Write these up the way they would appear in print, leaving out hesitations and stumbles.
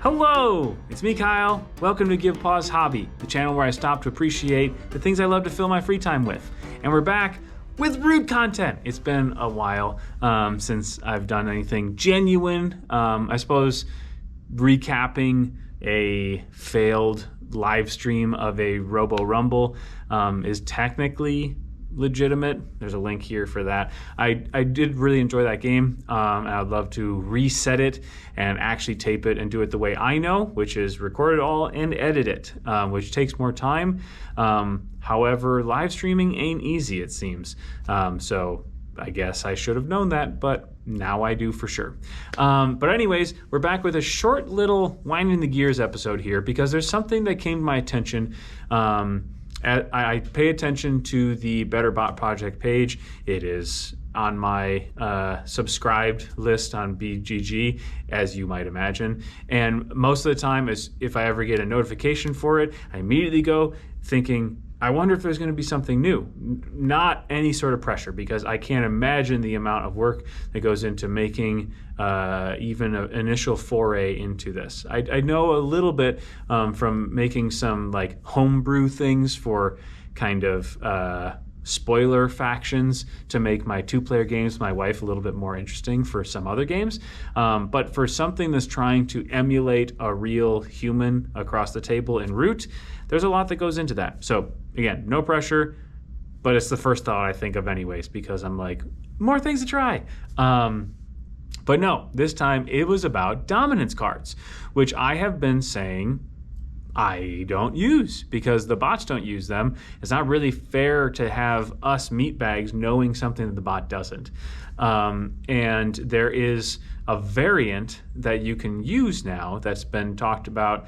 Hello, it's me, Kyle. Welcome to Give Pause Hobby, the channel where I stop to appreciate the things I love to fill my free time with. And we're back with Root content. It's been a while since I've done anything genuine. I suppose recapping a failed live stream of a Robo Rumble is technically legitimate. There's a link here for that. I did really enjoy that game, and I'd love to reset it and actually tape it and do it the way I know, which is record it all and edit it, which takes more time. However, live streaming ain't easy, it seems. So I guess I should have known that, but now I do for sure. But anyways, we're back with a short little winding the gears episode here because there's something that came to my attention. I pay attention to the Better Bot Project page. It is on my subscribed list on BGG, as you might imagine. And most of the time, if I ever get a notification for it, I immediately go thinking, I wonder if there's going to be something new. Not any sort of pressure, because I can't imagine the amount of work that goes into making even an initial foray into this. I know a little bit from making some like homebrew things for kind of spoiler factions to make my two-player games with my wife a little bit more interesting for some other games. But for something that's trying to emulate a real human across the table in Root, there's a lot that goes into that. So again, no pressure, but it's the first thought I think of anyways, because I'm like, more things to try. But no, this time it was about dominance cards, which I have been saying I don't use because the bots don't use them. It's not really fair to have us meatbags knowing something that the bot doesn't. And there is a variant that you can use now that's been talked about.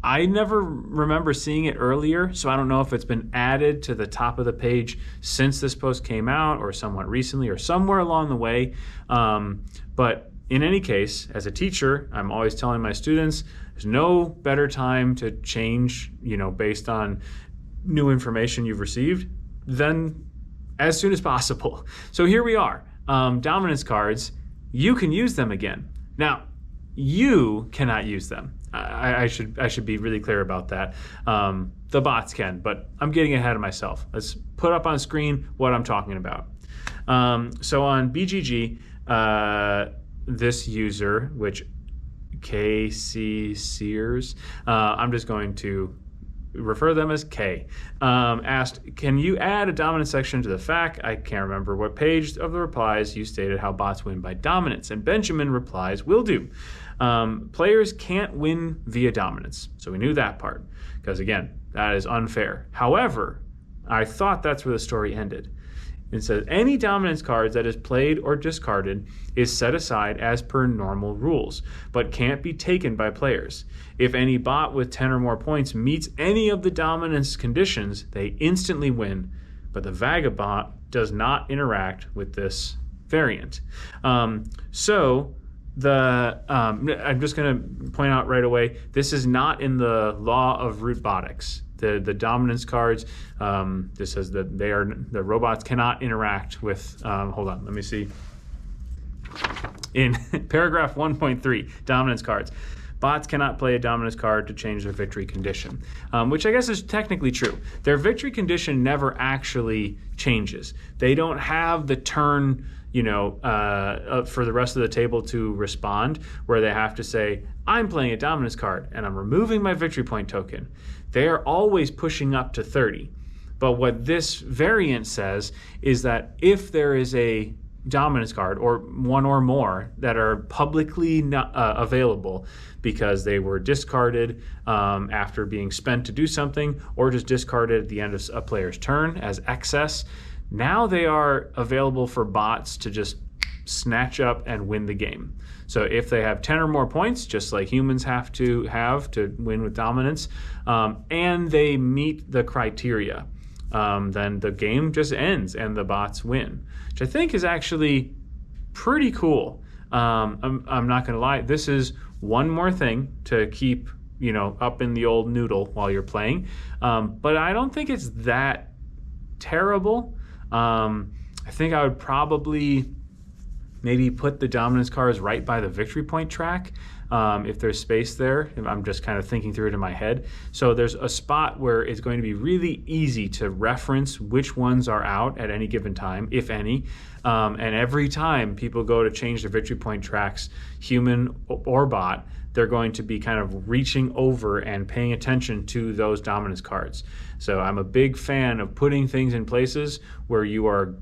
I never remember seeing it earlier, so I don't know if it's been added to the top of the page since this post came out or somewhat recently or somewhere along the way. But in any case, as a teacher, I'm always telling my students, there's no better time to change, based on new information you've received than as soon as possible. So here we are, dominance cards, you can use them again. Now, you cannot use them. I should be really clear about that. The bots can, but I'm getting ahead of myself. Let's put up on screen what I'm talking about. So on BGG, this user, which KC Sears, I'm just going to refer to them as K, asked, can you add a dominance section to the FAQ? I can't remember what page of the replies you stated how bots win by dominance. And Benjamin replies, will do. Players can't win via dominance. So we knew that part, because again, that is unfair. However, I thought that's where the story ended. It says, any dominance cards that is played or discarded is set aside as per normal rules, but can't be taken by players. If any bot with 10 or more points meets any of the dominance conditions, they instantly win, but the Vagabot does not interact with this variant. I'm just going to point out right away, this is not in the law of ROOTbotics. The dominance cards, this says that the robots cannot interact with, hold on, let me see. In paragraph 1.3, dominance cards. Bots cannot play a dominance card to change their victory condition, which I guess is technically true. Their victory condition never actually changes. They don't have the turn, for the rest of the table to respond, where they have to say, I'm playing a dominance card and I'm removing my victory point token. They are always pushing up to 30. But what this variant says is that if there is a dominance card or one or more that are publicly not, available because they were discarded after being spent to do something, or just discarded at the end of a player's turn as excess, now they are available for bots to just snatch up and win the game. So if they have 10 or more points, just like humans have to win with dominance, and they meet the criteria, then the game just ends and the bots win, which I think is actually pretty cool. I'm not going to lie. This is one more thing to keep, up in the old noodle while you're playing. But I don't think it's that terrible. I think I would probably maybe put the dominance cards right by the victory point track. If there's space there, I'm just kind of thinking through it in my head. So there's a spot where it's going to be really easy to reference which ones are out at any given time, if any. And every time people go to change their victory point tracks, human or bot, they're going to be kind of reaching over and paying attention to those dominance cards. So I'm a big fan of putting things in places where you are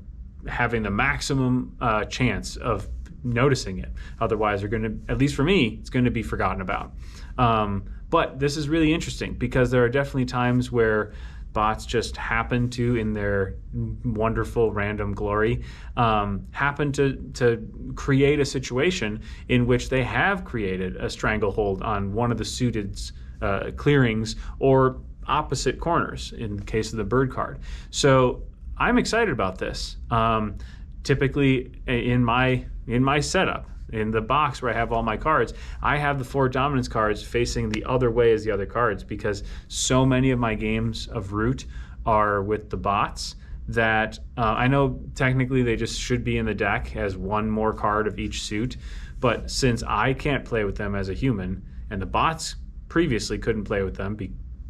having the maximum chance of noticing it. Otherwise, they're going to, at least for me, it's going to be forgotten about. But this is really interesting because there are definitely times where bots just happen to, in their wonderful random glory, happen to create a situation in which they have created a stranglehold on one of the suited clearings or opposite corners in the case of the bird card. So I'm excited about this. Typically in my setup, in the box where I have all my cards, I have the 4 dominance cards facing the other way as the other cards because so many of my games of Root are with the bots that I know technically they just should be in the deck as one more card of each suit, but since I can't play with them as a human and the bots previously couldn't play with them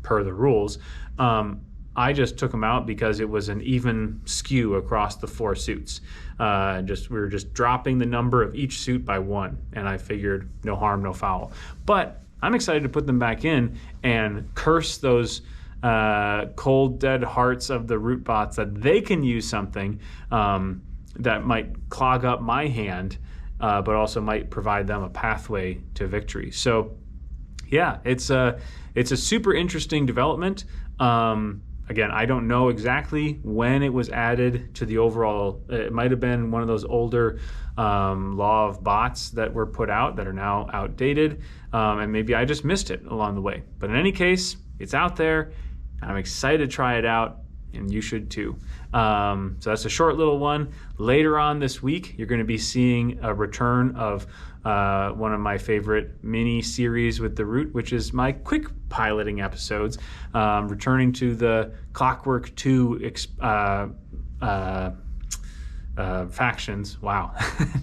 per the rules, I just took them out because it was an even skew across the 4 suits. We were just dropping the number of each suit by 1, and I figured no harm, no foul. But I'm excited to put them back in and curse those cold, dead hearts of the ROOTbots that they can use something that might clog up my hand, but also might provide them a pathway to victory. So, yeah, it's a super interesting development. Again, I don't know exactly when it was added to the overall. It might have been one of those older law of bots that were put out that are now outdated, and maybe I just missed it along the way. But in any case, it's out there. I'm excited to try it out, and you should too. So that's a short little one. Later on this week, you're going to be seeing a return of one of my favorite mini series with the Root, which is my quick piloting episodes, returning to the Clockwork 2 factions. Wow,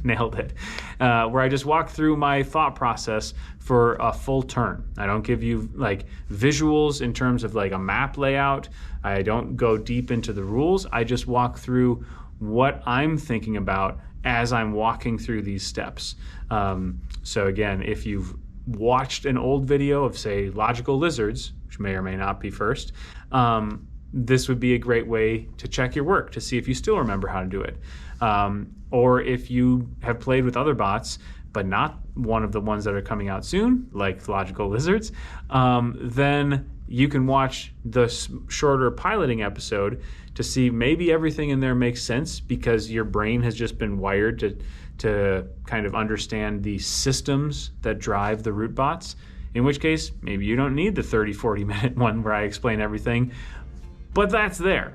nailed it. Where I just walk through my thought process for a full turn. I don't give you like visuals in terms of like a map layout. I don't go deep into the rules. I just walk through what I'm thinking about as I'm walking through these steps. So again, if you've watched an old video of, say, logical lizards, which may or may not be first, this would be a great way to check your work to see if you still remember how to do it. Or if you have played with other bots, but not one of the ones that are coming out soon, like logical lizards, then you can watch the shorter piloting episode to see maybe everything in there makes sense because your brain has just been wired to kind of understand the systems that drive the ROOTbots, in which case maybe you don't need the 30-40 minute one where I explain everything, but that's there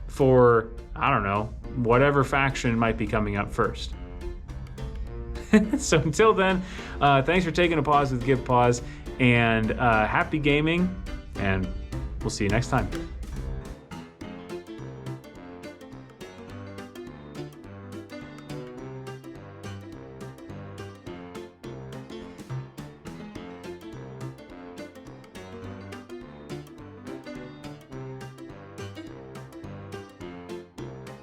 for, I don't know, whatever faction might be coming up first. So until then, thanks for taking a pause with Give Pause, and happy gaming, and we'll see you next time.